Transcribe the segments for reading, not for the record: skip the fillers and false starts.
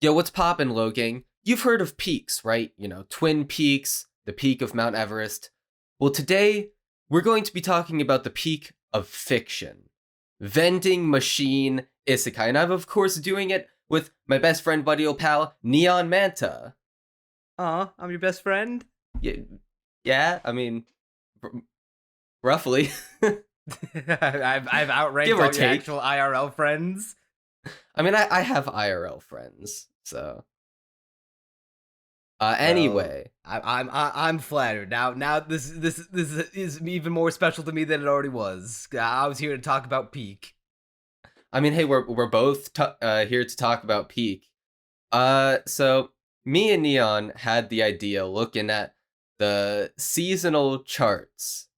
Yo, what's poppin', Logang? You've heard of peaks, right? Twin Peaks, the peak of Mount Everest. Well, today, we're going to be talking about the peak of fiction. Vending Machine Isekai. And I'm, of course, doing it with my best friend, buddy, old pal, Neonmanta. Aw, I'm your best friend. Yeah, yeah, I mean, roughly. I've outranked Give or all your take. actual IRL friends. I mean, I have IRL friends, so. So Anyway. I'm flattered. Now this is even more special to me than it already was. I was here to talk about Peak. I mean, hey, we're both here to talk about Peak. So me and Neon had the idea looking at the seasonal charts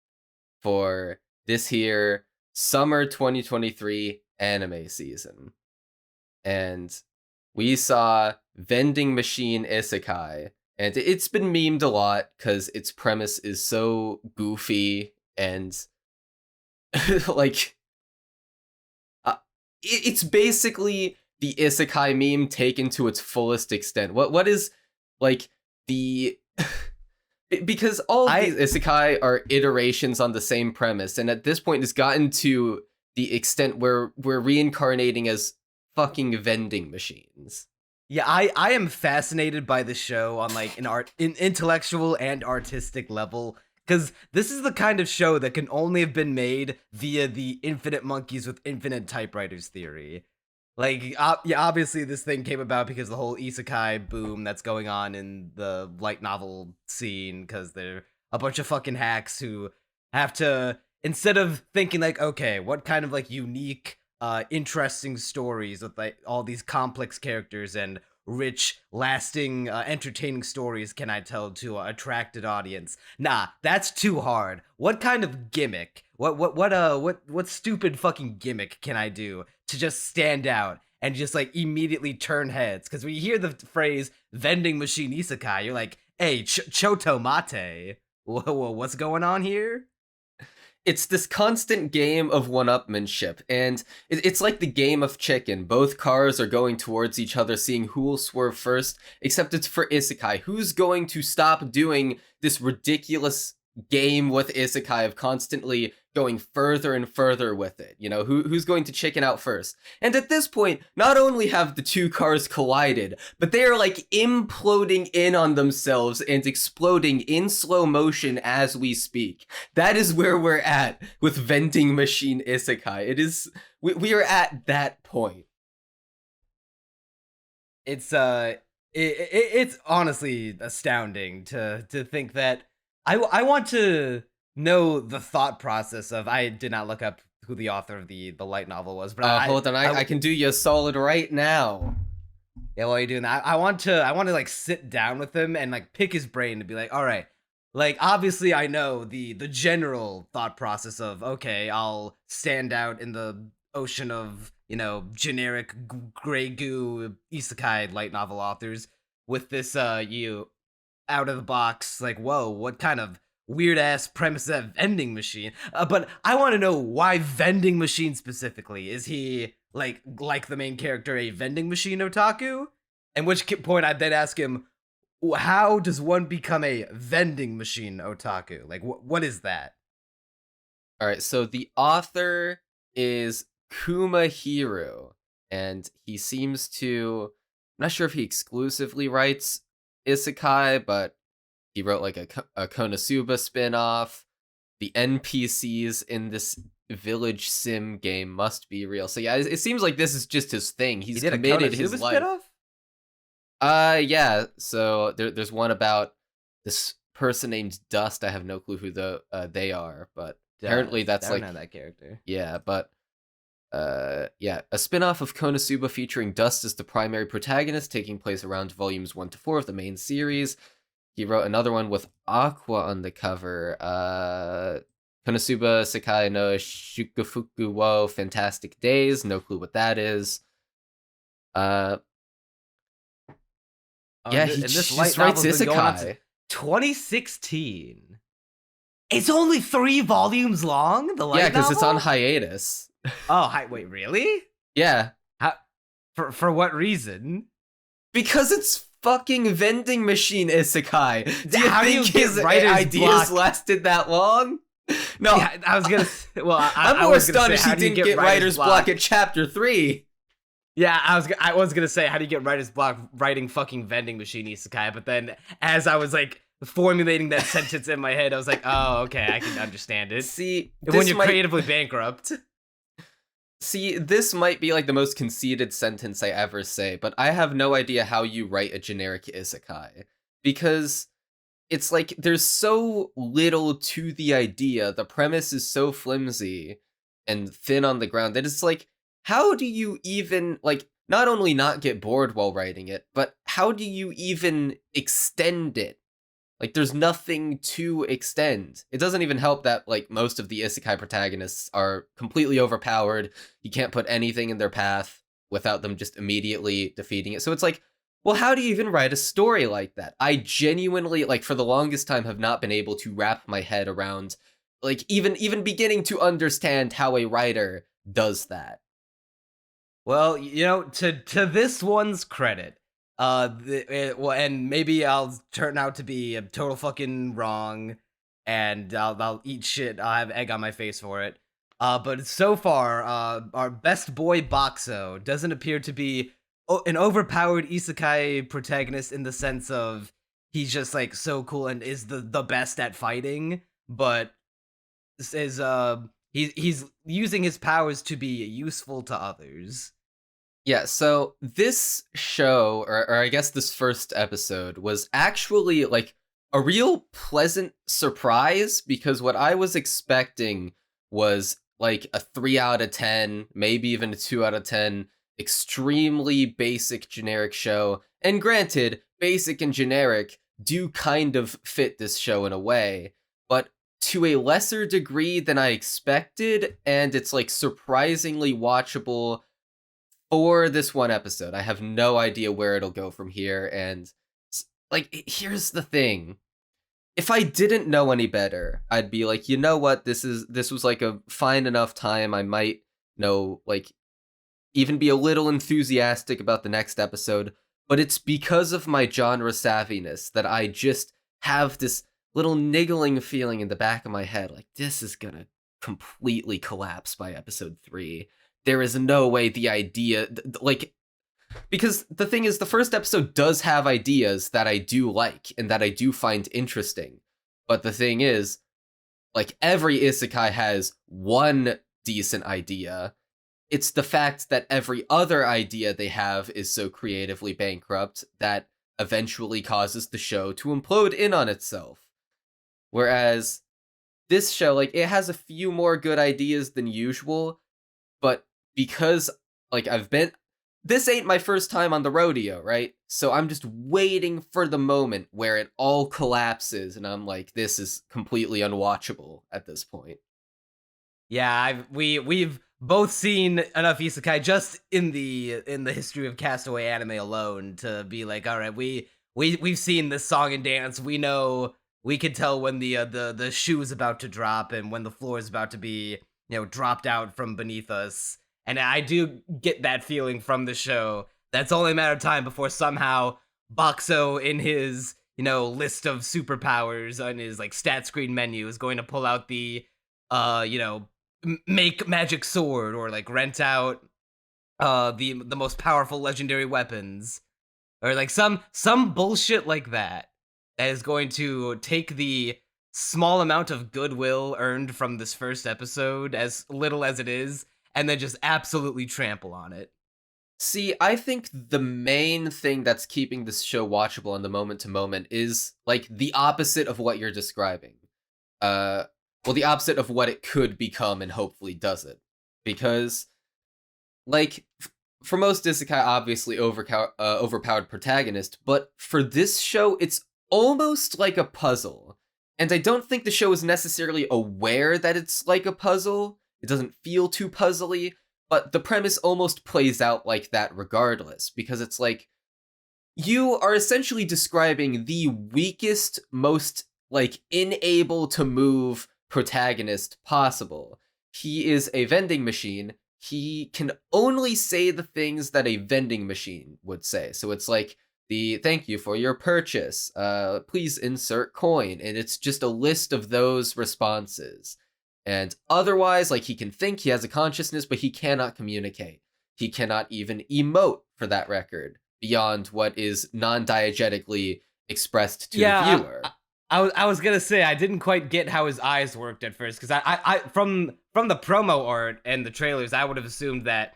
for this here summer 2023 anime season. And we saw Vending Machine Isekai, and it's been memed a lot because its premise is so goofy and like it's basically the isekai meme taken to its fullest extent. What is like the because all of these isekai are iterations on the same premise, and at this point it's gotten to the extent where we're reincarnating as fucking vending machines. Yeah, I am fascinated by the show on like an intellectual and artistic level, because this is the kind of show that can only have been made via the infinite monkeys with infinite typewriters theory. Like, yeah, obviously this thing came about because the whole isekai boom that's going on in the light novel scene, because they're a bunch of fucking hacks who have to, instead of thinking like, okay, what kind of like unique, interesting stories with like all these complex characters and rich, lasting, entertaining stories can I tell to attract an audience? Nah, that's too hard. What kind of gimmick? What stupid fucking gimmick can I do to just stand out and just like immediately turn heads? Because when you hear the phrase "vending machine isekai," you're like, "Hey, Choto Mate, what's going on here?" It's this constant game of one-upmanship, and it's like the game of chicken. Both cars are going towards each other, seeing who will swerve first, except it's for isekai. Who's going to stop doing this ridiculous game with isekai of constantly going further and further with it? Who's going to chicken out first? And at this point, not only have the two cars collided, but they are like imploding in on themselves and exploding in slow motion as we speak. That is where we're at with Vending Machine Isekai. It is we are at that point. It's honestly astounding to think that I want to know the thought process of. I did not look up who the author of the light novel was, but Hold on, I can do you a solid right now. Yeah, while you're doing that, I want to like sit down with him and like pick his brain to be like, all right, like obviously I know the general thought process of, okay, I'll stand out in the ocean of generic gray goo isekai light novel authors with this you out of the box, like, whoa, what kind of weird ass premise is that vending machine? But I want to know why vending machine specifically. Is he like the main character, a vending machine otaku? At which point I'd then ask him, how does one become a vending machine otaku? Like, what is that? All right, so the author is Kumahiro, and he seems to. I'm not sure if he exclusively writes isekai, but he wrote like a Konosuba spin-off. The NPCs in this village sim game must be real. So yeah, it seems like this is just his thing. He's committed his life. Spin-off? Yeah. So there's one about this person named Dust. I have no clue who they are, but apparently that's like that character. Yeah, but yeah, a spin-off of Konosuba featuring Dust as the primary protagonist, taking place around volumes 1 to 4 of the main series. He wrote another one with Aqua on the cover. Konosuba Sekai no Shukufuku wo Fantastic Days. No clue what that is. Yeah, he just writes isekai. 2016. It's only 3 volumes long. The light yeah, because novel? it's on hiatus. Oh, wait, really? Yeah. For what reason? Because it's fucking Vending Machine Isekai. Do you How do think you get his writer's ideas block? lasted that long? No, Yeah, I was gonna. Well, I'm I more was gonna say, astonished he how do you didn't get writer's block at chapter 3. Yeah, I was gonna say, how do you get writer's block writing fucking Vending Machine Isekai? But then, as I was like formulating that sentence in my head, I was like, oh, okay, I can understand it. See, When you're creatively bankrupt. See, this might be like the most conceited sentence I ever say, but I have no idea how you write a generic isekai. Because it's like there's so little to the idea, the premise is so flimsy and thin on the ground that it's like, how do you even, like, not only not get bored while writing it, but how do you even extend it? Like, there's nothing to extend. It doesn't even help that, like, most of the isekai protagonists are completely overpowered. You can't put anything in their path without them just immediately defeating it. So it's like, well, how do you even write a story like that? I genuinely, like, for the longest time have not been able to wrap my head around, like, even beginning to understand how a writer does that. Well, to this one's credit, well, and maybe I'll turn out to be a total fucking wrong, and I'll eat shit. I'll have egg on my face for it. But so far, our best boy Boxo doesn't appear to be an overpowered isekai protagonist in the sense of he's just like so cool and is the best at fighting, but is he's using his powers to be useful to others. Yeah, so this show, or I guess this first episode, was actually like a real pleasant surprise because what I was expecting was like a 3 out of 10, maybe even a 2 out of 10, extremely basic generic show. And granted, basic and generic do kind of fit this show in a way, but to a lesser degree than I expected, and it's like surprisingly watchable for this one episode. I have no idea where it'll go from here, and like, here's the thing. If I didn't know any better, I'd be like, you know what, this was like a fine enough time. I might know, like, even be a little enthusiastic about the next episode, but it's because of my genre savviness that I just have this little niggling feeling in the back of my head, like, this is gonna completely collapse by episode 3. There is no way the idea, like, because the thing is, the first episode does have ideas that I do like and that I do find interesting. But the thing is, like, every isekai has one decent idea. It's the fact that every other idea they have is so creatively bankrupt that eventually causes the show to implode in on itself. Whereas this show, like, it has a few more good ideas than usual, but because, like, this ain't my first time on the rodeo, right? So I'm just waiting for the moment where it all collapses and I'm like, this is completely unwatchable at this point. Yeah, we've both seen enough isekai just in the history of Castaway anime alone to be like, all right, we've seen this song and dance. We know, we can tell when the shoe is about to drop and when the floor is about to be, dropped out from beneath us. And I do get that feeling from the show. That's only a matter of time before somehow Boxo, in his, list of superpowers on his like stat screen menu, is going to pull out the make magic sword, or like rent out the most powerful legendary weapons, or like some bullshit like that is going to take the small amount of goodwill earned from this first episode, as little as it is, and then just absolutely trample on it. See, I think the main thing that's keeping this show watchable on the moment to moment is like the opposite of what you're describing. Well, the opposite of what it could become and hopefully does it. Because, like, for most isekai, obviously overpowered protagonist, but for this show, it's almost like a puzzle. And I don't think the show is necessarily aware that it's like a puzzle. It doesn't feel too puzzly, but the premise almost plays out like that regardless, because it's like, you are essentially describing the weakest, most, like, unable to move protagonist possible. He is a vending machine. he can only say the things that a vending machine would say. So it's like the thank you for your purchase. Please insert coin. And it's just a list of those responses. And otherwise, like he can think, he has a consciousness, but he cannot communicate. He cannot even emote for that record beyond what is non-diegetically expressed to the viewer. I was gonna say I didn't quite get how his eyes worked at first, because I from the promo art and the trailers, I would have assumed that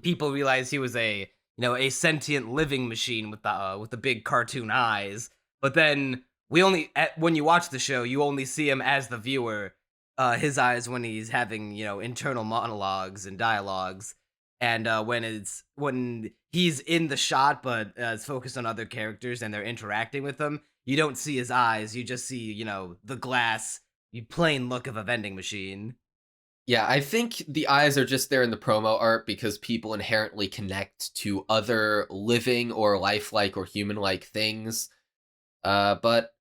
people realized he was a a sentient living machine with the big cartoon eyes. But then when you watch the show, you only see him as the viewer, his eyes when he's having internal monologues and dialogues, and when he's in the shot but it's focused on other characters and they're interacting with him, you don't see his eyes. You just see the glass, plain look of a vending machine. Yeah, I think the eyes are just there in the promo art because people inherently connect to other living or lifelike or human-like things. But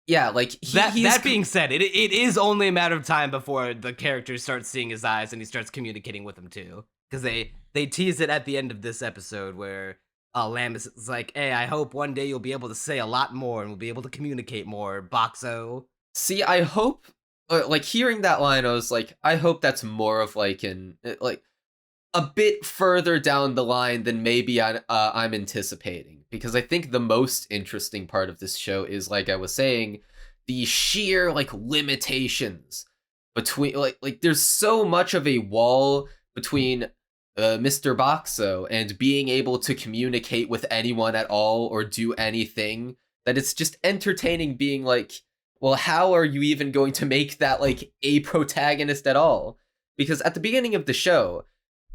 yeah, like that being said, it is only a matter of time before the character starts seeing his eyes and he starts communicating with them too. Because they tease it at the end of this episode where Lambus is like, "Hey, I hope one day you'll be able to say a lot more and we'll be able to communicate more, Boxo." See, I hope, like hearing that line, I was like, I hope that's more of like a bit further down the line than maybe I'm anticipating, because I think the most interesting part of this show is, like I was saying, the sheer like limitations between like there's so much of a wall between Mr. Boxo and being able to communicate with anyone at all or do anything that it's just entertaining being like, well, how are you even going to make that like a protagonist at all? Because at the beginning of the show,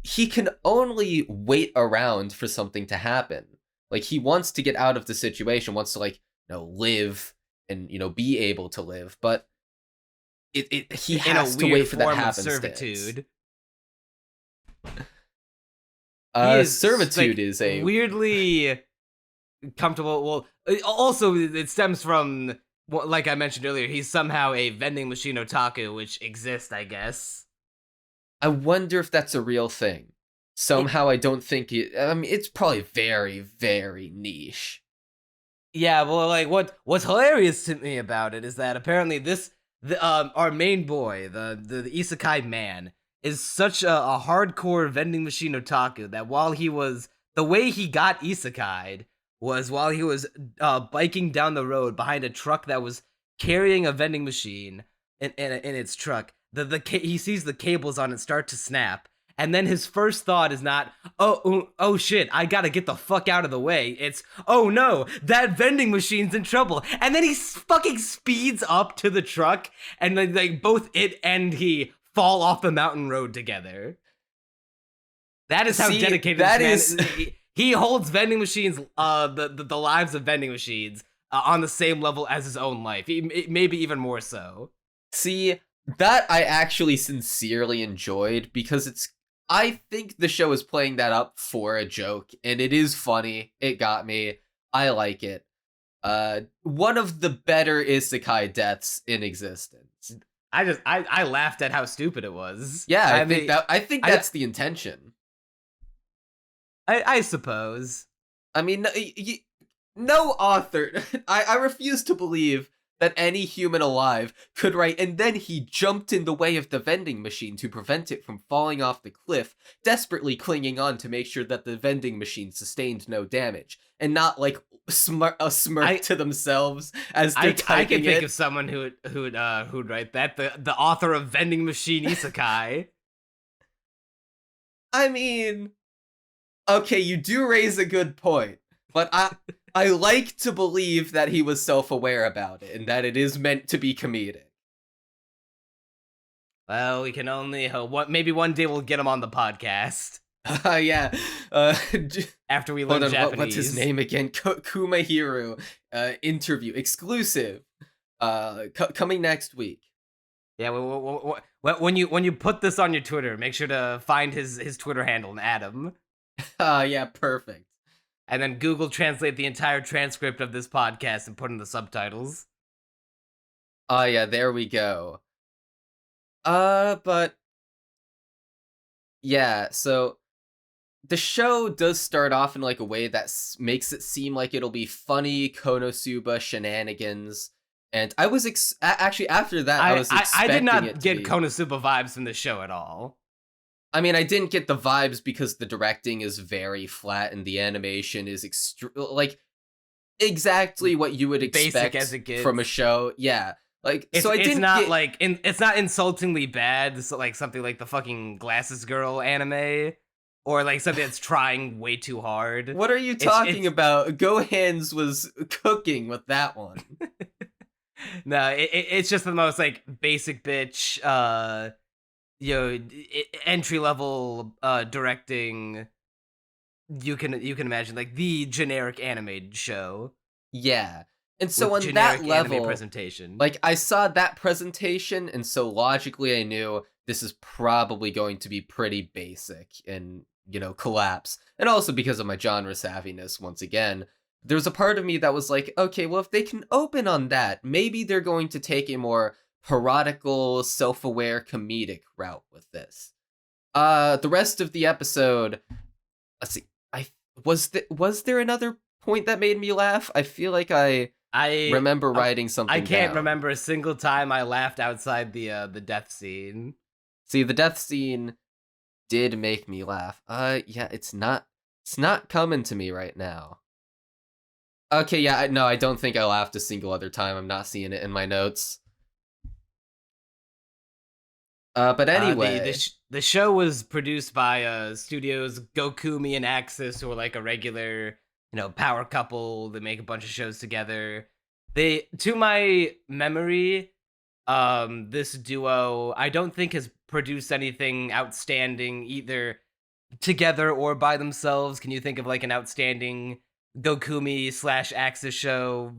he can only wait around for something to happen. Like he wants to get out of the situation, wants to like, live and, be able to live, but he has to wait for that to happen. Servitude. Servitude is a weirdly comfortable. Well, also it stems from, like I mentioned earlier, he's somehow a vending machine otaku, which exists, I guess. I wonder if that's a real thing. Somehow I don't think it. I mean, it's probably very, very niche. Yeah, well, like what's hilarious to me about it is that apparently our main boy, the isekai man, is such a hardcore vending machine otaku that the way he got isekai'd was while he was biking down the road behind a truck that was carrying a vending machine in its truck. He sees the cables on it start to snap, and then his first thought is not, oh shit, I gotta get the fuck out of the way. It's, oh no, that vending machine's in trouble. And then he fucking speeds up to the truck, and then like both it and he fall off the mountain road together. That is how dedicated this man is. He holds vending machines, the lives of vending machines, on the same level as his own life. Maybe even more so. See, that I actually sincerely enjoyed, because I think the show is playing that up for a joke, and it is funny. It got me. I like it. One of the better isekai deaths in existence. I laughed at how stupid it was. Yeah, I think that's the intention. I suppose. I mean, no author. I refuse to believe that any human alive could write, and then he jumped in the way of the vending machine to prevent it from falling off the cliff, desperately clinging on to make sure that the vending machine sustained no damage, and not like smirk to themselves as they're typing I can think of someone who'd write that. The author of Vending Machine Isekai. I mean, okay, you do raise a good point, but I like to believe that he was self-aware about it and that it is meant to be comedic. Well, we can only hope. Maybe one day we'll get him on the podcast. Yeah. After we learn Japanese. What's his name again? Kumahiru. Interview exclusive. Coming next week. Yeah. When you put this on your Twitter, make sure to find his Twitter handle and add him. Yeah, perfect. And then Google Translate the entire transcript of this podcast and put in the subtitles. Oh yeah, there we go. But Yeah, so the show does start off in like a way that makes it seem like it'll be funny Konosuba shenanigans, and I was actually after that I was I did expecting it not to get be. Konosuba vibes from the show at all. I mean, I didn't get the vibes because the directing is very flat and the animation is like exactly what you would Basic as expect it from a gets. show. Yeah, like so I It's didn't not get. like it's not insultingly bad. So like something like the fucking Glasses Girl anime, or like something that's trying way too hard. What are you talking It's about? Gohan's was cooking with that one. no, it's just the most like basic bitch, entry level directing you can imagine, like the generic animated show Yeah. And so with on that generic anime level, presentation. like I saw that presentation, and so logically I knew this is probably going to be pretty basic and, collapse. And also because of my genre savviness, once again, there was a part of me that was like, okay, well, if they can open on that, maybe they're going to take a more parodical, self-aware, comedic route with this. The rest of the episode, let's see, I was there another point that made me laugh? I feel like I I remember uh, writing I something can't down. remember a single time I laughed outside the death scene. See, the death scene did make me laugh. Yeah, it's not coming to me right now. Okay, yeah, no, I don't think I laughed a single other time. I'm not seeing it in my notes. But anyway, The show was produced by studios Gokumi and Axis, who are like a regular power couple. They make a bunch of shows together. They, to my memory, this duo I don't think has produced anything outstanding either together or by themselves. Can you think of like an outstanding Gokumi slash Axis show,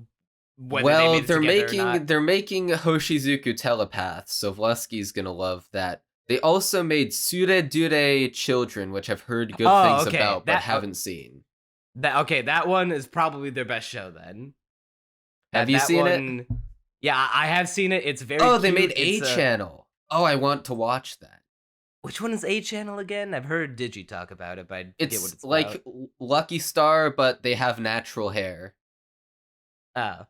whether they well, made it they're together or making not? they're making Hoshizuku Telepath, so Vlesky's gonna love that. They also made Suredure Children, which I've heard good Oh, things okay. about but haven't seen. That one is probably their best show then. Have That you that seen it? one, yeah, I have seen it. It's very Oh, they cute. made It's A Channel. Oh, I want to watch that. which one is A Channel again? I've heard Digi talk about it, but I forget what It's it's like about. Lucky Star, but they have natural hair. Oh,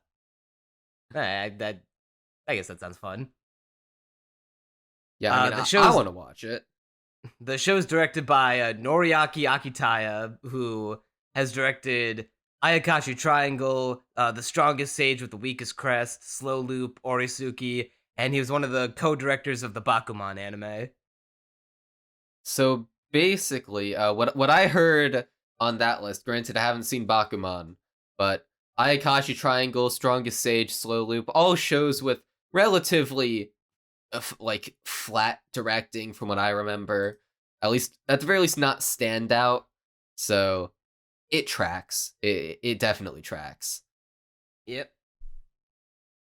that I guess that sounds fun. Yeah, I mean, The I show's want to watch it. the show's directed by Noriaki Akitaya, who has directed Ayakashi Triangle, The Strongest Sage with the Weakest Crest, Slow Loop, Orisuki, and he was one of the co-directors of the Bakuman anime. So basically, what I heard on that list, granted I haven't seen Bakuman, but Ayakashi Triangle, Strongest Sage, Slow Loop, all shows with relatively like flat directing from what I remember. At least at the very least not standout. So it tracks. It definitely tracks. Yep.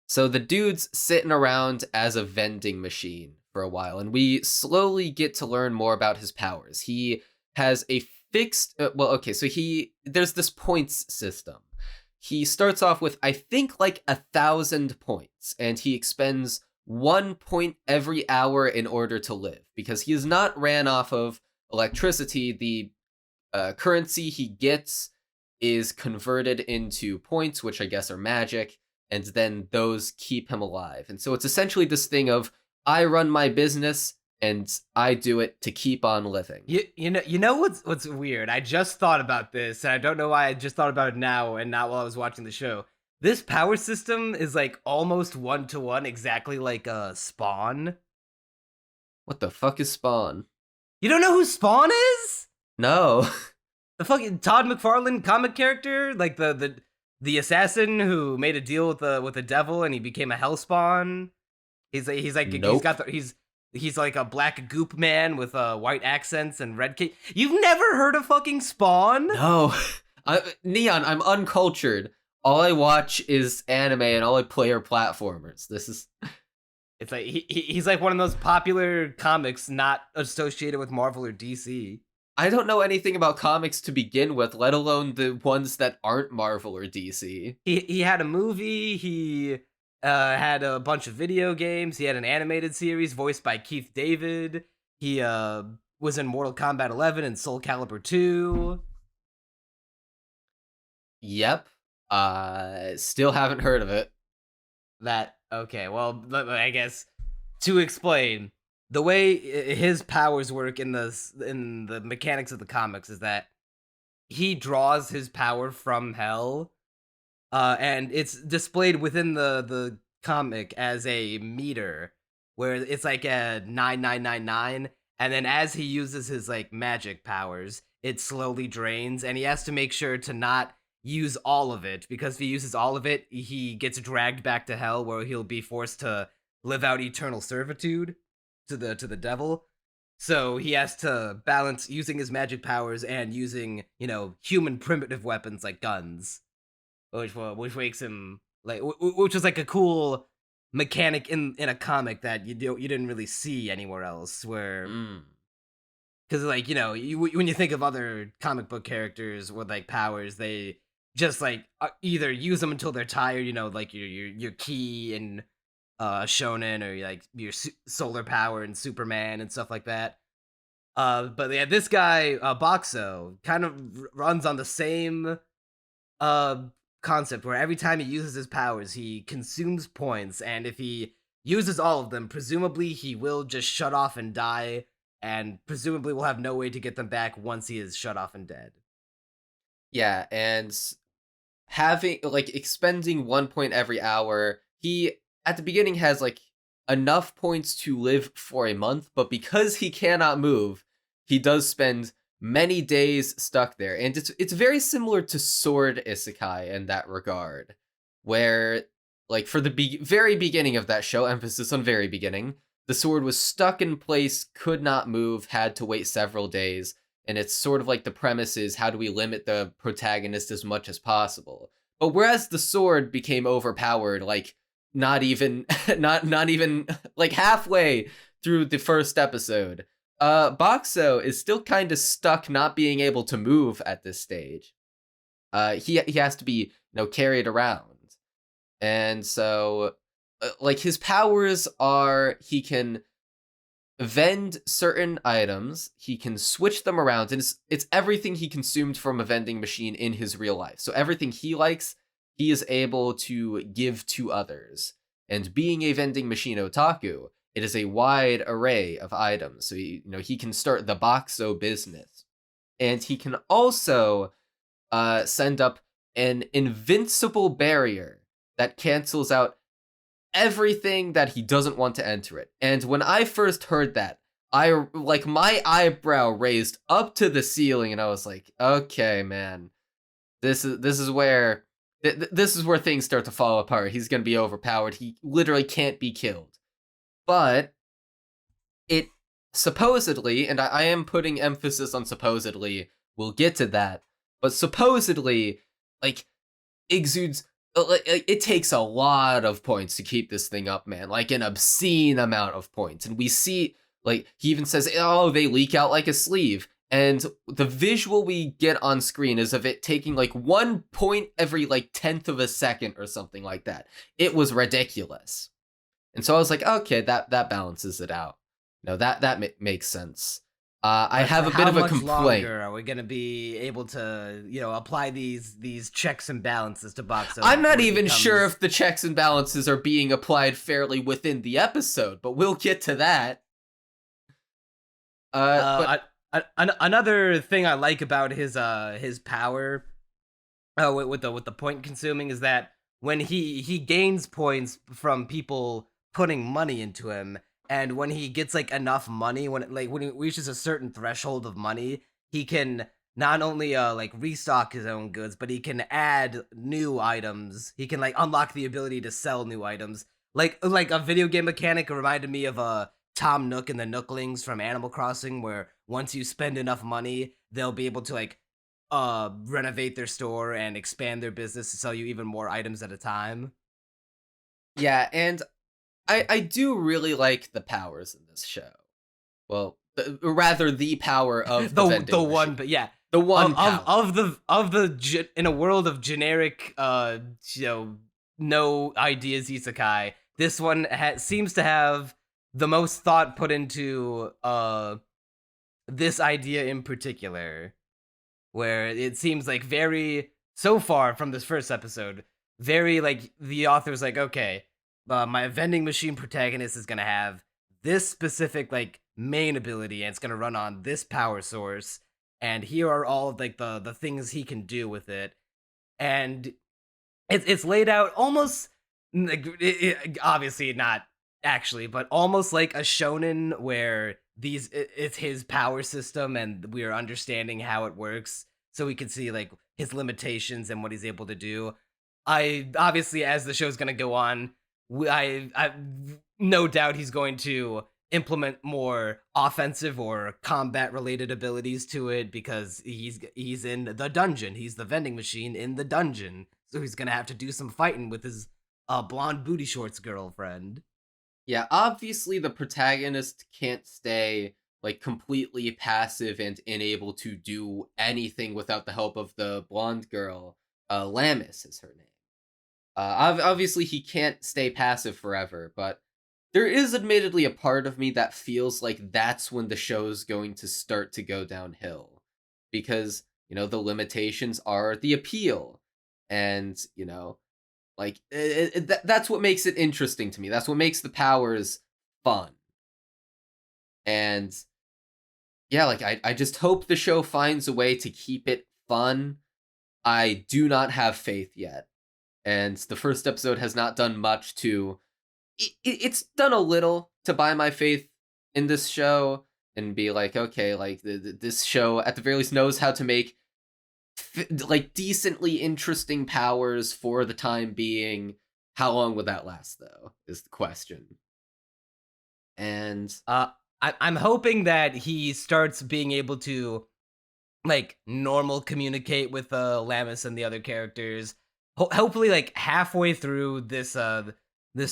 So the dude's sitting around as a vending machine for a while, and we slowly get to learn more about his powers. He has a fixed, okay, so there's this points system. He starts off with, I think, like 1,000 points, and he expends 1 point every hour in order to live because he is not ran off of electricity. The currency he gets is converted into points, which I guess are magic, and then those keep him alive. And so it's essentially this thing of I run my business and I do it to keep on living. You know what's weird? I just thought about this, and I don't know why I just thought about it now and not while I was watching the show. This power system is like almost 1-to-1, exactly like Spawn. What the fuck is Spawn? You don't know who Spawn is? No. The fucking Todd McFarlane comic character, like the assassin who made a deal with the devil and he became a Hellspawn. Nope. He's like a black goop man with white accents and red cape. You've never heard of fucking Spawn? No. Neon, I'm uncultured. All I watch is anime and all I play are platformers. This is. It's like he's like one of those popular comics not associated with Marvel or DC. I don't know anything about comics to begin with, let alone the ones that aren't Marvel or DC. He had a movie. He had a bunch of video games. He had an animated series voiced by Keith David. He was in Mortal Kombat 11 and Soul Calibur 2. Yep. Still haven't heard of it. That okay, well, I guess to explain the way his powers work in the mechanics of the comics is that he draws his power from hell, and it's displayed within the comic as a meter, where it's like a 9999, and then as he uses his like magic powers, it slowly drains, and he has to make sure to not use all of it, because if he uses all of it, he gets dragged back to hell, where he'll be forced to live out eternal servitude to the devil. So he has to balance using his magic powers and using, human primitive weapons like guns, which makes him like, which is like a cool mechanic in a comic that you didn't really see anywhere else. Where because like when you think of other comic book characters with like powers, they just like either use them until they're tired, like your key and shonen, or like your solar power and Superman and stuff like that. But yeah, this guy Boxo kind of runs on the same concept, where every time he uses his powers, he consumes points, and if he uses all of them, presumably he will just shut off and die, and presumably will have no way to get them back once he is shut off and dead. Yeah, and having like expending 1 point every hour, he at the beginning has like enough points to live for a month, but because he cannot move, he does spend many days stuck there. And it's very similar to Sword Isekai in that regard, where like for the very beginning of that show, emphasis on very beginning, the sword was stuck in place, could not move, had to wait several days. And it's sort of like the premise is, how do we limit the protagonist as much as possible? But whereas the sword became overpowered, like not even not even like halfway through the first episode, Boxo is still kind of stuck, not being able to move at this stage. He has to be carried around, and so like his powers are, he can vend certain items, he can switch them around, and it's everything he consumed from a vending machine in his real life. So everything he likes, he is able to give to others. And being a vending machine otaku, it is a wide array of items. So he can start the Boxo business, and he can also send up an invincible barrier that cancels out everything that he doesn't want to enter it. And when I first heard that, my eyebrow raised up to the ceiling, and I was like, okay, man, this is where things start to fall apart. He's gonna be overpowered. He literally can't be killed. But it supposedly, and I am putting emphasis on supposedly, we'll get to that, but supposedly, like, exudes, it takes a lot of points to keep this thing up, man. Like an obscene amount of points. And we see, like, he even says, oh, they leak out like a sleeve. And the visual we get on screen is of it taking like 1 point every like 10th of a second or something like that. It was ridiculous. And so I was like, okay, that balances it out. That makes sense. I have a bit of a complaint. How much longer are we going to be able to, apply these checks and balances to Boxo? I'm not even sure if the checks and balances are being applied fairly within the episode, but we'll get to that. Another thing I like about his power, with the point consuming, is that when he gains points from people putting money into him, and when he gets like enough money, when he reaches a certain threshold of money, he can not only like restock his own goods, but he can add new items. He can like unlock the ability to sell new items. Like a video game mechanic reminded me of Tom Nook and the Nooklings from Animal Crossing, where once you spend enough money, they'll be able to like renovate their store and expand their business to sell you even more items at a time. Yeah, and I do really like the powers in this show. Well, rather the power of the vending machine. One, but yeah, the one of the in a world of generic, no ideas isekai, this one seems to have the most thought put into this idea in particular, where it seems like very so far from this first episode, very like the author's like, okay, my vending machine protagonist is gonna have this specific like main ability, and it's gonna run on this power source, and here are all of like the things he can do with it, and it's laid out almost like obviously not actually, but almost like a shonen where it's his power system and we're understanding how it works so we can see like his limitations and what he's able to do. I obviously, as the show's going to go on, I no doubt he's going to implement more offensive or combat related abilities to it because he's in the dungeon. He's the vending machine in the dungeon. So he's going to have to do some fighting with his blonde booty shorts girlfriend. Yeah, obviously the protagonist can't stay like completely passive and unable to do anything without the help of the blonde girl. Lamis is her name. Obviously he can't stay passive forever, but there is admittedly a part of me that feels like that's when the show's going to start to go downhill. Because, the limitations are the appeal. And, like, that's what makes it interesting to me. That's what makes the powers fun. And, yeah, like, I just hope the show finds a way to keep it fun. I do not have faith yet. And the first episode has not done much to... It's done a little to buy my faith in this show and be like, okay, like, this show, at the very least, knows how to make like decently interesting powers for the time being. How long would that last, though, is the question. And I'm hoping that he starts being able to like normal communicate with Lamis and the other characters. Hopefully, like halfway through this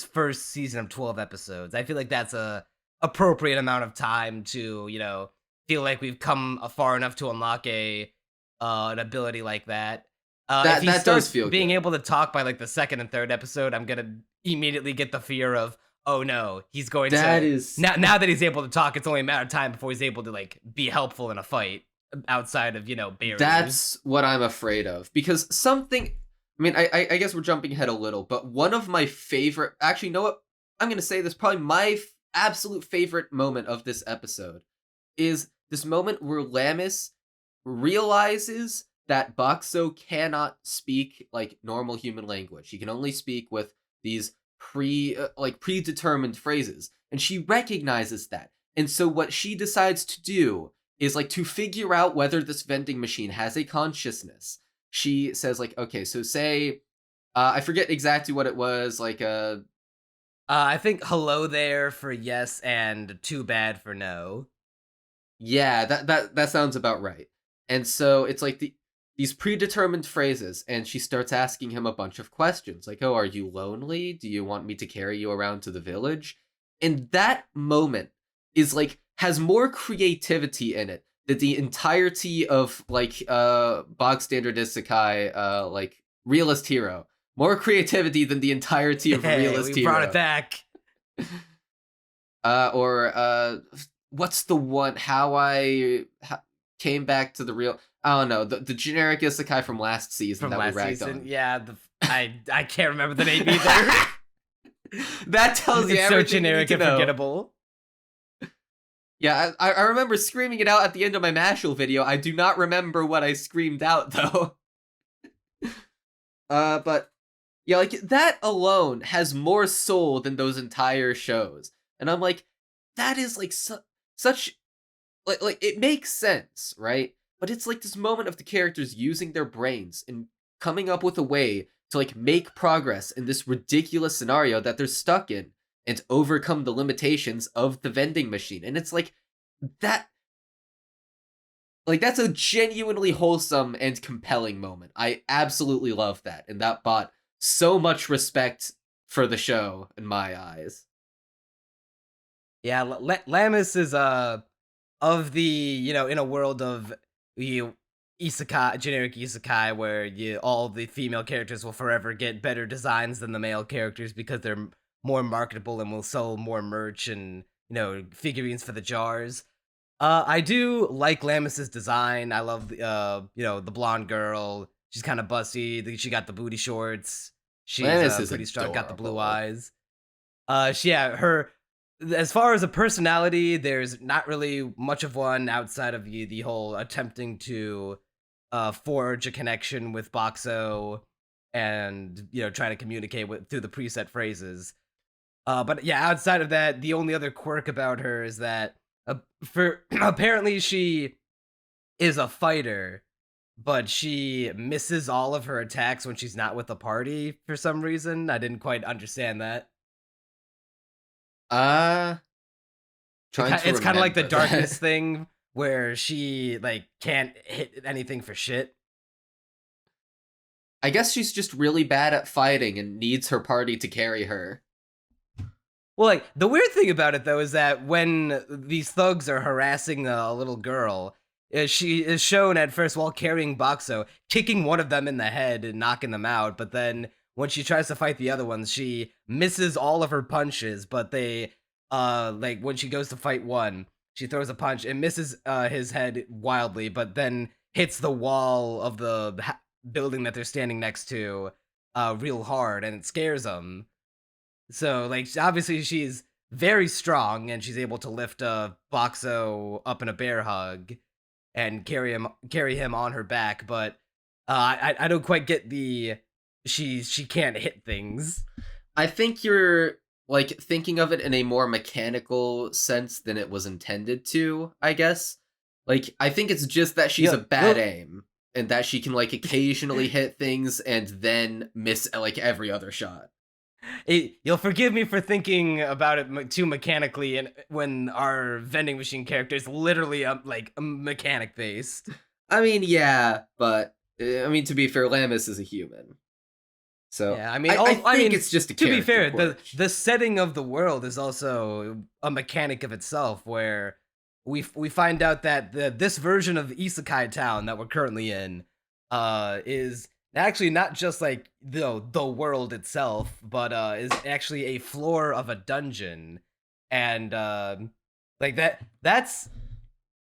first season of 12 episodes. I feel like that's a appropriate amount of time to feel like we've come far enough to unlock an ability like that. If he that starts does feel being good. able to talk by like the second and third episode, I'm gonna immediately get the fear of, oh no, he's going That to is now that he's able to talk, it's only a matter of time before he's able to like be helpful in a fight outside of barriers. That's what I'm afraid of, because something... I mean, I guess we're jumping ahead a little, but one of my favorite... Actually, you know what? I'm going to say this. Probably my absolute favorite moment of this episode is this moment where Lamis realizes that Boxo cannot speak, like, normal human language. He can only speak with these predetermined phrases. And she recognizes that. And so what she decides to do is, like, to figure out whether this vending machine has a consciousness. She says, like, okay, so say, I forget exactly what it was, like, I think hello there for yes and too bad for no. yeah, that sounds about right. And so it's like these predetermined phrases, and she starts asking him a bunch of questions, like, oh, are you lonely? Do you want me to carry you around to the village? And that moment is, like, has more creativity in it than the entirety of, like, bog standard isekai, like, Realist Hero. More creativity than the entirety of Realist we Hero. brought it back. What's the one? How I came back to the real... I don't know, the generic isekai from last season that we ragged on. Yeah, I can't remember the name either. That tells you it's so everything you need generic to and know. Forgettable. Yeah, I remember screaming it out at the end of my Mashal video. I do not remember what I screamed out, though. But yeah, like, that alone has more soul than those entire shows. And I'm like, that is, like, such... Like, it makes sense, right? But it's like this moment of the characters using their brains and coming up with a way to, like, make progress in this ridiculous scenario that they're stuck in and overcome the limitations of the vending machine. And it's like, that's a genuinely wholesome and compelling moment. I absolutely love that. And that brought so much respect for the show in my eyes. Yeah, Lamis is of the in a world of isekai, generic isekai, where all the female characters will forever get better designs than the male characters because they're more marketable and will sell more merch and figurines for the jars. I do like Lammis's design. I love the blonde girl. She's kind of busty. She got the booty shorts. She's Lannis is pretty strong. Got the blue adorable. eyes. Yeah, her as far as a personality, there's not really much of one outside of the whole attempting to forge a connection with Boxo and trying to communicate through the preset phrases. But yeah, outside of that, the only other quirk about her is that for apparently she is a fighter, but she misses all of her attacks when she's not with the party for some reason. I didn't quite understand that. Uh, Trying to It's kind of like the remember darkness that. thing where she like can't hit anything for shit. I guess she's just really bad at fighting and needs her party to carry her. Well, like the weird thing about it though is that when these thugs are harassing a little girl, she is shown at first while carrying Boxo, kicking one of them in the head and knocking them out. But then when she tries to fight the other ones, she misses all of her punches. But they, like when she goes to fight one, she throws a punch and misses his head wildly, but then hits the wall of the building that they're standing next to, real hard, and it scares them. So, like, obviously she's very strong, and she's able to lift Boxo up in a bear hug and carry him on her back. But I don't quite get the she can't hit things. I think you're like thinking of it in a more mechanical sense than it was intended to, I guess. Like I think it's just that she's a bad Well, aim and that she can like occasionally hit things and then miss like every other shot. you'll forgive me for thinking about it too mechanically, and when our vending machine character is literally like mechanic based. I mean, yeah, but I mean to be fair, Lamus is a human. So Yeah, I mean, I think it's just a to be character fair, the quirk. the setting of the world is also a mechanic of itself, where we find out that this version of the Isekai town that we're currently in, is actually not just like the world itself, but is actually a floor of a dungeon, and like that's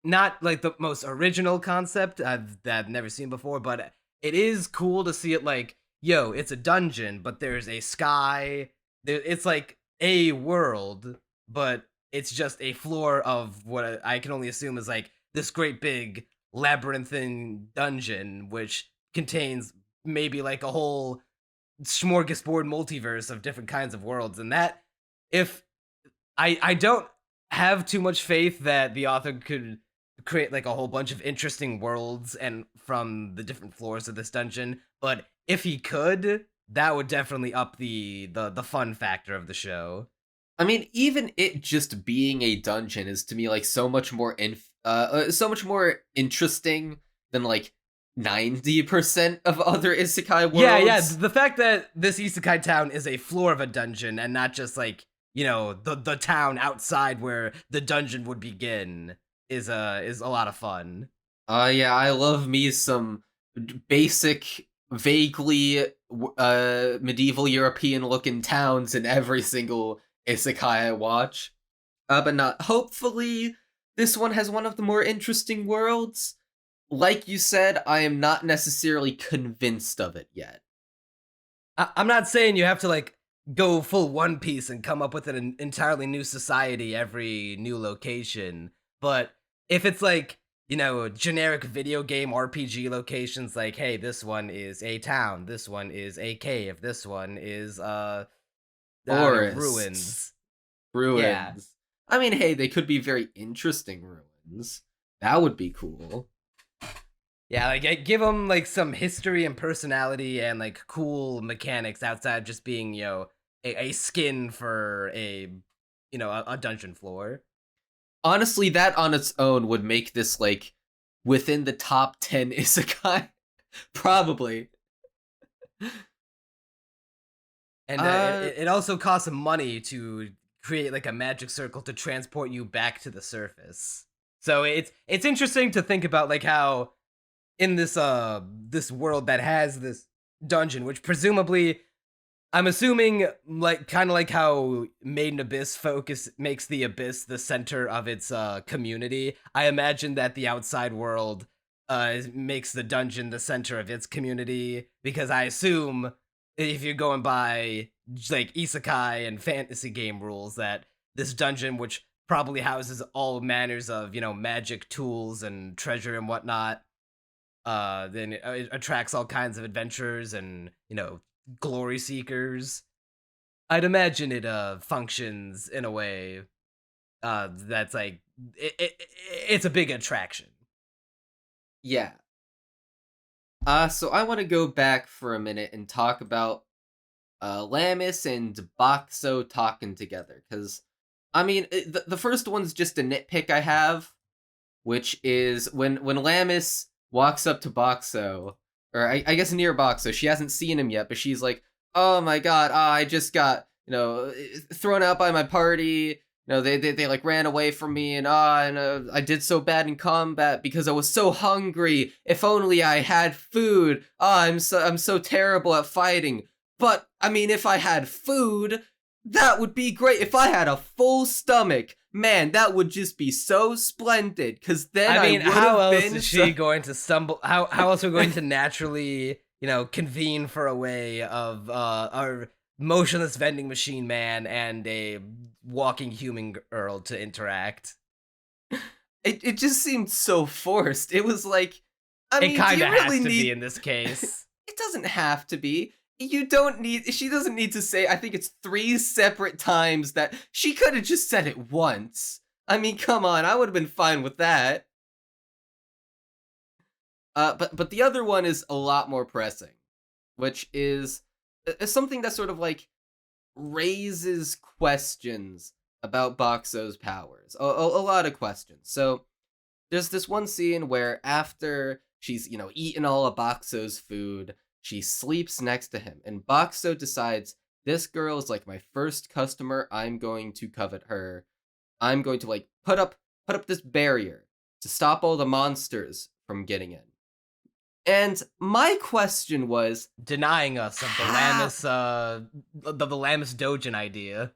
not like the most original concept that I've never seen before, but it is cool to see it like, yo, it's a dungeon, but there's a sky. It's like a world, but it's just a floor of what I can only assume is like this great big labyrinthine dungeon, which contains maybe like a whole smorgasbord multiverse of different kinds of worlds. And that, if I don't have too much faith that the author could create like a whole bunch of interesting worlds and from the different floors of this dungeon, but if he could, that would definitely up the fun factor of the show. I mean, even it just being a dungeon is to me like so much more interesting than like 90% of other isekai Yeah, worlds. the fact that this isekai town is a floor of a dungeon and not just like, the town outside where the dungeon would begin is a lot of fun. Yeah, I love me some basic, vaguely medieval European looking towns in every single isekai I watch. But not. Hopefully, this one has one of the more interesting worlds. Like you said, I am not necessarily convinced of it yet. I'm not saying you have to like go full One Piece and come up with an entirely new society every new location, but if it's like, generic video game RPG locations, like, hey, this one is a town, this one is a cave, this one is I don't know, Forests, ruins. Yeah. ruins. I mean, hey, they could be very interesting ruins. That would be cool. Yeah, like give them like some history and personality and like cool mechanics outside just being, a skin for a dungeon floor. Honestly, that on its own would make this like within the top 10 isekai. Probably. And Uh, it also costs money to create like a magic circle to transport you back to the surface. So it's interesting to think about like how in this world that has this dungeon, which presumably I'm assuming, like, kind of like how Made in Abyss focus makes the Abyss the center of its community. I imagine that the outside world makes the dungeon the center of its community, because I assume if you're going by like isekai and fantasy game rules, that this dungeon, which probably houses all manners of magic tools and treasure and whatnot, then it attracts all kinds of adventurers and glory seekers. I'd imagine it functions in a way that's like it's a big attraction. Yeah. So I want to go back for a minute and talk about Lamis and Boxo talking together, because I mean, the first one's just a nitpick I have, which is when Lamis walks up to Boxo, or I guess near Boxo, she hasn't seen him yet, but she's like, "Oh my god, I just got thrown out by my party. They like ran away from me, and I did so bad in combat because I was so hungry. If only I had food. I'm so terrible at fighting. But I mean, if I had food, that would be great. If I had a full stomach, man, that would just be so splendid. Because then I mean, would how have else been is she going to stumble? How else are we going to naturally, convene for a way of our motionless vending machine man and a walking human girl to interact? It just seemed so forced. It was like, I It mean, kind do of you has really to need? be in this case. It doesn't have to be. You don't need. She doesn't need to say. I think it's 3 separate times that she could have just said it once. I mean, come on. I would have been fine with that. But the other one is a lot more pressing, which is something that sort of like raises questions about Boxo's powers. A lot of questions. So there's this one scene where after she's, eaten all of Boxo's food, she sleeps next to him, and Boxo decides, this girl is like my first customer, I'm going to covet her. I'm going to like put up this barrier to stop all the monsters from getting in. And my question was, Denying us of the how? Lamis, the Lamis Dojin idea.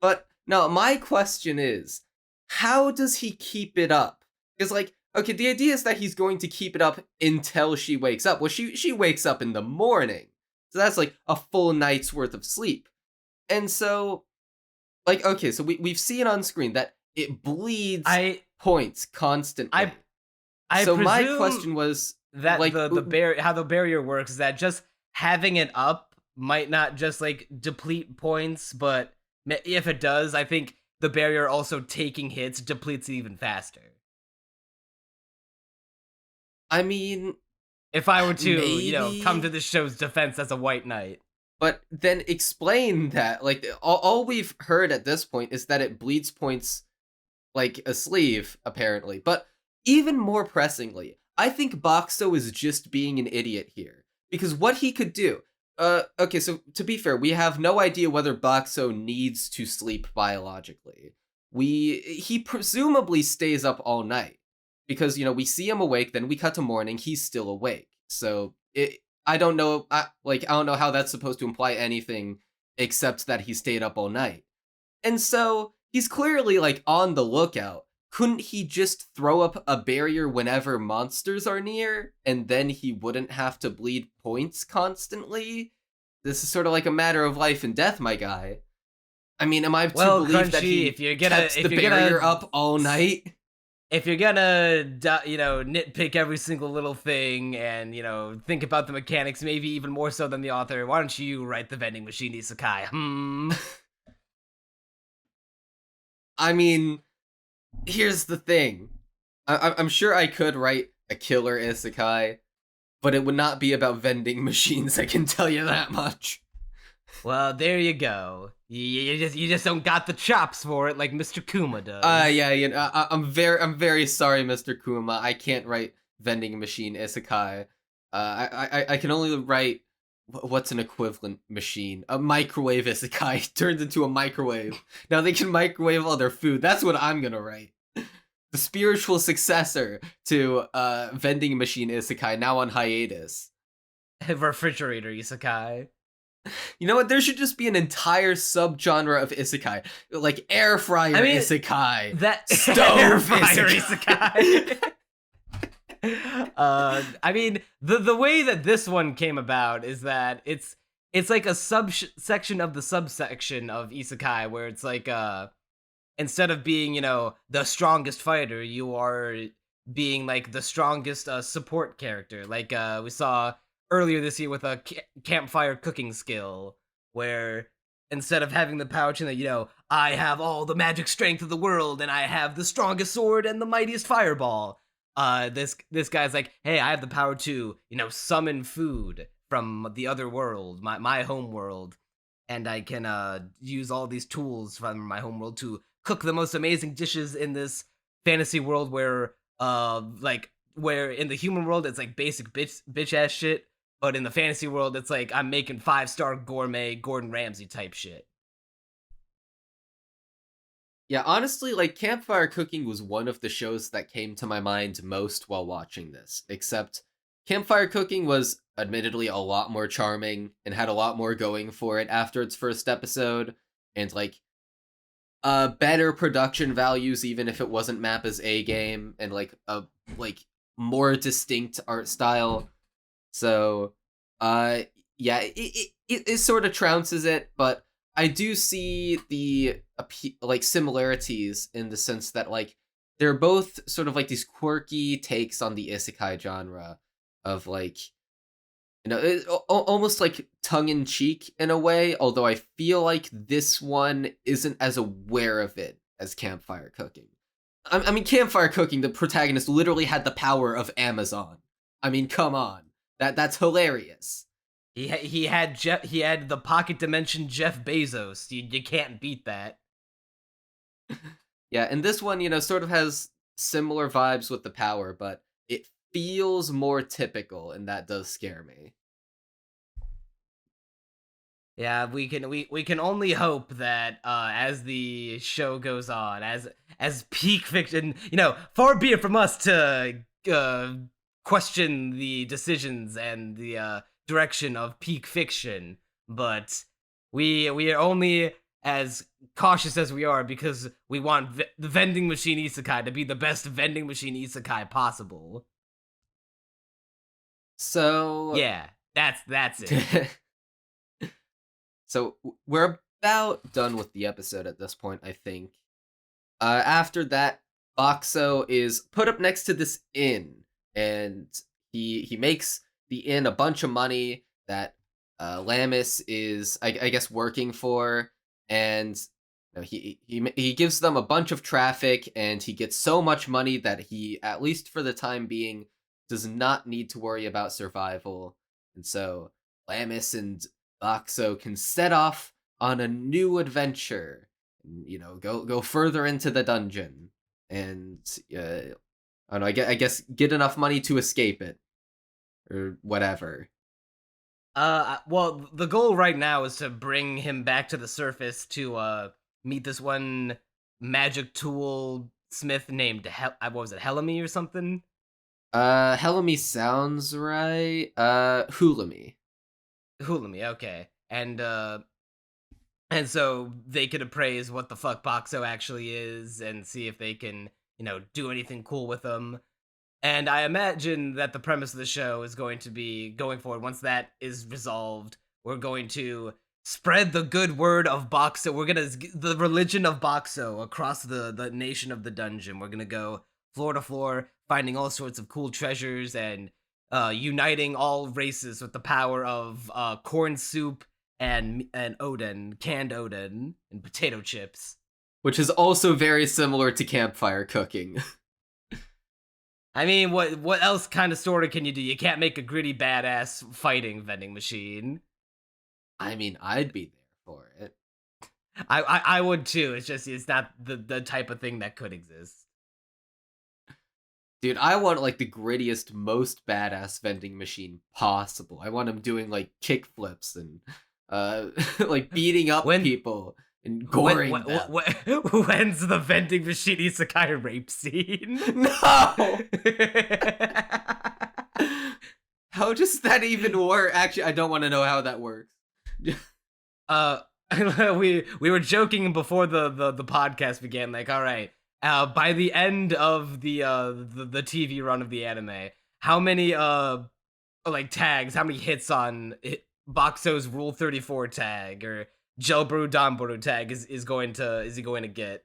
But no, my question is, how does he keep it up? Because like, okay, the idea is that he's going to keep it up until she wakes up. Well, she wakes up in the morning, so that's like a full night's worth of sleep. And so, like, okay, so we've seen on screen that it bleeds I points constantly. I I So my presume question was, that like, the barrier, how the barrier works, is that just having it up might not just like deplete points, but if it does, I think the barrier also taking hits depletes it even faster. I mean, If I were to, come to maybe. this show's defense as a white knight. But then explain that. Like, all we've heard at this point is that it bleeds points like a sleeve, apparently. But even more pressingly, I think Boxo is just being an idiot here. Because what he could do. Okay, so to be fair, we have no idea whether Boxo needs to sleep biologically. He presumably stays up all night. Because, we see him awake, then we cut to morning, he's still awake. So I don't know. I don't know how that's supposed to imply anything except that he stayed up all night. And so he's clearly like on the lookout. Couldn't he just throw up a barrier whenever monsters are near, and then he wouldn't have to bleed points constantly? This is sort of like a matter of life and death, my guy. I mean, am I to Well, believe that Crunchy, he kept the barrier up all night? if you're gonna nitpick every single little thing and think about the mechanics maybe even more so than the author, why don't you write the vending machine isekai? I mean, here's the thing. I'm sure I could write a killer isekai, but it would not be about vending machines, I can tell you that much. Well, there you go. You just don't got the chops for it like Mr. Kuma does. Yeah, I'm very sorry, Mr. Kuma. I can't write vending machine isekai. I can only write what's an equivalent machine? A microwave isekai turns into a microwave. Now they can microwave all their food. That's what I'm gonna write. The spiritual successor to vending machine isekai, now on hiatus. Refrigerator isekai. You know what? There should just be an entire subgenre of isekai, like air fryer isekai, that stove fire isekai. I mean, the way that this one came about is that it's like a subsection of the subsection of isekai, where it's like instead of being, you know, the strongest fighter, you are being like the strongest support character. Like we saw earlier this year with a campfire cooking skill, where instead of having the power to, you know, I have all the magic strength of the world and I have the strongest sword and the mightiest fireball. This guy's like, hey, I have the power to, you know, summon food from the other world, my home world, and I can use all these tools from my home world to cook the most amazing dishes in this fantasy world where where in the human world it's like basic bitch ass shit, but in the fantasy world it's like I'm making 5-star gourmet Gordon Ramsay type shit. Yeah, honestly, like campfire cooking was one of the shows that came to my mind most while watching this, except campfire cooking was admittedly a lot more charming and had a lot more going for it after its first episode, and like better production values even if it wasn't Mappa's A game, and like a like more distinct art style. So yeah, it sort of trounces it, but I do see the like similarities in the sense that like they're both sort of like these quirky takes on the isekai genre of like, you know, almost like tongue in cheek in a way, although I feel like this one isn't as aware of it as campfire cooking. I mean, campfire cooking, the protagonist literally had the power of Amazon. I mean, come on. That's hilarious. He had the pocket dimension Jeff Bezos. You can't beat that. Yeah, and this one, you know, sort of has similar vibes with the power, but it feels more typical, and that does scare me. Yeah, we can only hope that as the show goes on, as peak fiction, you know, far be it from us to question the decisions and the direction of peak fiction, but we are only as cautious as we are because we want the vending machine isekai to be the best vending machine isekai possible. So yeah, that's it. So we're about done with the episode at this point, I think. After that, Boxo is put up next to this inn, and he makes the inn a bunch of money that Lamis is, I guess, working for, and you know, he gives them a bunch of traffic, and he gets so much money that he, at least for the time being, does not need to worry about survival, and so Lamis and Boxo can set off on a new adventure, you know, go further into the dungeon, and I don't know, I guess get enough money to escape it, or whatever. Well, the goal right now is to bring him back to the surface to meet this one magic tool smith named what was it, Helami or something? Helami sounds right. Hulami. Hulami, okay. And so they could appraise what the fuck Boxo actually is and see if they can, you know, do anything cool with him. And I imagine that the premise of the show is going to be, going forward, once that is resolved, we're going to spread the good word of Boxo. We're gonna, the religion of Boxo across the nation of the dungeon. We're gonna go floor to floor, finding all sorts of cool treasures and uniting all races with the power of corn soup and Odin, canned Odin, and potato chips. Which is also very similar to campfire cooking. I mean, what else kind of story can you do? You can't make a gritty badass fighting vending machine. I mean, I'd be there for it. I would too. It's just, it's not the type of thing that could exist. Dude, I want like the grittiest, most badass vending machine possible. I want him doing like kick flips and like beating up people and goring them. When's the vending machine isekai rape scene? No! How does that even work? Actually, I don't want to know how that works. uh we were joking before the podcast began, like, all right, by the end of the TV run of the anime, how many like tags, how many hits on Boxo's Rule 34 tag or Gelbru Danboru tag is he going to get?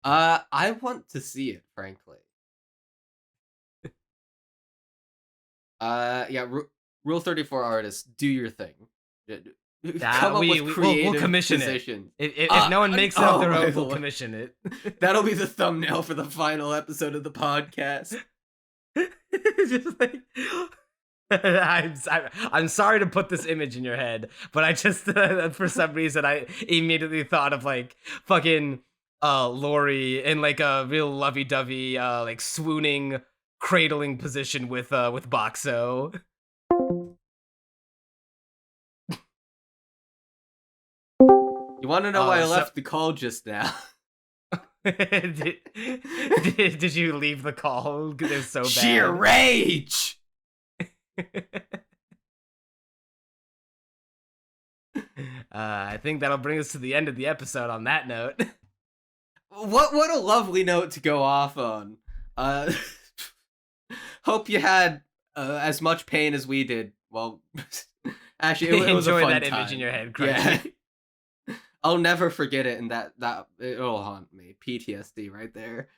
I want to see it, frankly. Yeah, Rule 34 artists, do your thing. Come up with creative we'll commission positions. If no one makes it up their own, we'll Lord. commission it. That'll be the thumbnail for the final episode of the podcast. Just like, I'm sorry to put this image in your head, but I just for some reason I immediately thought of like fucking Lori in like a real lovey-dovey like swooning cradling position with Boxo. You want to know why I left the call just now? did you leave the call? It was so bad. Sheer rage. I think that'll bring us to the end of the episode on that note. What a lovely note to go off on. Hope you had as much pain as we did. Well, actually, it was a fun that time. Image in your head, Craig. Yeah. I'll never forget it, and that it'll haunt me. PTSD right there.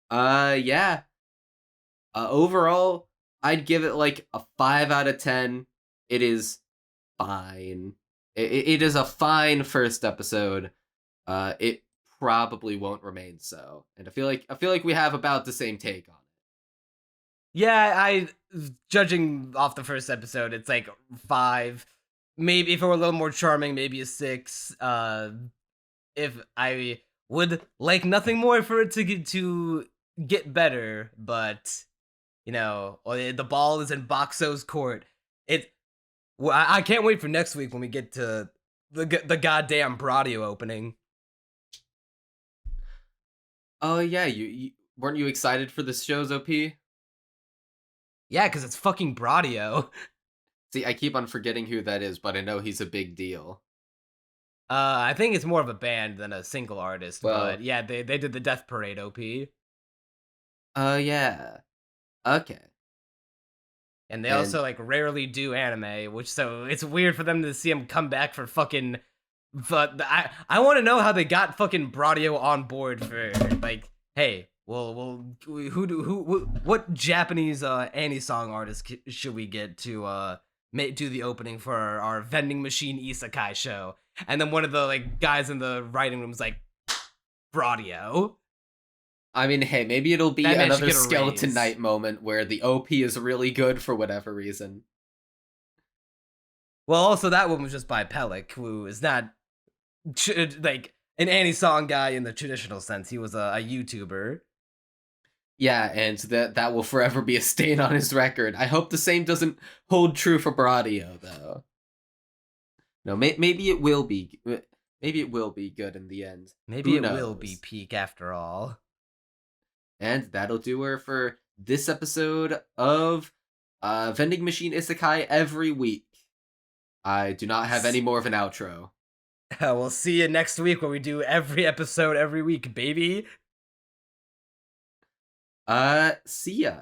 Yeah. Overall, I'd give it like a 5 out of 10. It is fine. It is a fine first episode. It probably won't remain so, and I feel like we have about the same take on it. Yeah, judging off the first episode, it's like 5. Maybe if it were a little more charming, maybe a 6. If I would like nothing more for it to get better, but you know, the ball is in Boxo's court. I can't wait for next week when we get to the goddamn Bradio opening. Oh yeah, you weren't you excited for this show's OP? Yeah, because it's fucking Bradio. See, I keep on forgetting who that is, but I know he's a big deal. I think it's more of a band than a single artist, Well, but yeah, they did the Death Parade OP. Yeah. Okay. And they also like rarely do anime, which so it's weird for them to see him come back for fucking. But I want to know how they got fucking Bradio on board for like, hey, well, what Japanese anime-song artist should we get to do the opening for our Vending Machine Isekai show? And then one of the like guys in the writing room was like, Bradio. I mean, hey, maybe it'll be That man should another get a Skeleton raise. Knight moment where the OP is really good for whatever reason. Well, also that one was just by Pellic, who is not like an anime-song guy in the traditional sense. He was a YouTuber. Yeah, and that will forever be a stain on his record. I hope the same doesn't hold true for Bradio, though. No, maybe it will be. Maybe it will be good in the end. Maybe Who it knows? will be peak after all. And that'll do her for this episode of Vending Machine Isekai every week. I do not have any more of an outro. We'll see you next week when we do every episode every week, baby. See ya.